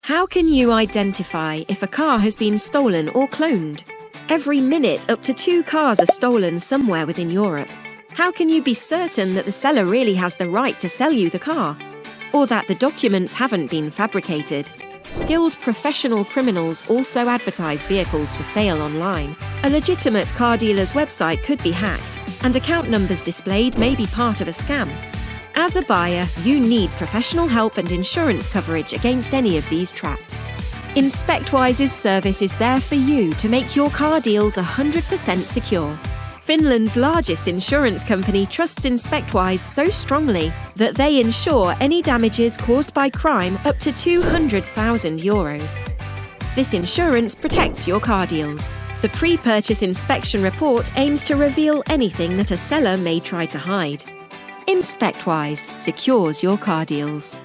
How can you identify if a car has been stolen or cloned? Every minute, up to 2 cars are stolen somewhere within Europe. How can you be certain that the seller really has the right to sell you the car? Or that the documents haven't been fabricated? Skilled professional criminals also advertise vehicles for sale online. A legitimate car dealer's website could be hacked, and account numbers displayed may be part of a scam. As a buyer, you need professional help and insurance coverage against any of these traps. InspectWise's service is there for you to make your car deals 100% secure. Finland's largest insurance company trusts InspectWise so strongly that they insure any damages caused by crime up to €200,000. This insurance protects your car deals. The pre-purchase inspection report aims to reveal anything that a seller may try to hide. InspectWise secures your car deals.